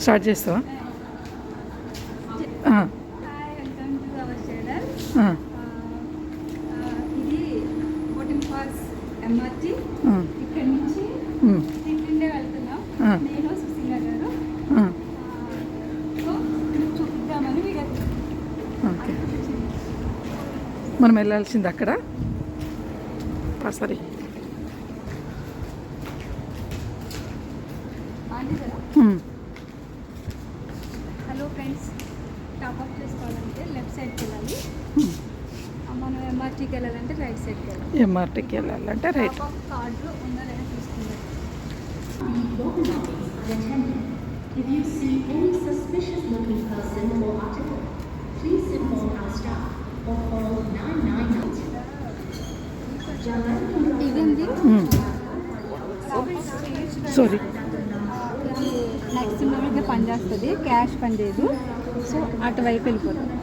Start చేస్తావా? Hi, welcome to our channel. ఇది boating falls MRT. ఇక్కడ నుంచి తింటుండే వెళ్తున్నాం నేను సుశీల గారు. సో చూపిద్దామని వీడియో. ఓకే, మనం వెళ్ళాల్సింది అక్కడ పసరి. హలో ఫ్రెండ్స్, టాప్అప్ చేసుకోవాలంటే లెఫ్ట్ సైడ్కి వెళ్ళాలి. మనం ఎంఆర్టీకి వెళ్ళాలంటే రైట్ సైడ్కి వెళ్ళాలి. ఎంఆర్టీకి వెళ్ళాలంటే రైట్. కార్డులో ఉందా లేదా చూసుకుందాం. If you see any suspicious looking person or article, please inform our staff or call 999. ఇదండి సారీ, ఇది మ్యాక్సిమంగా పనిచేస్తుంది, క్యాష్ పనిచేయదు. సో అటువైపు వెళ్ళిపోతుంది.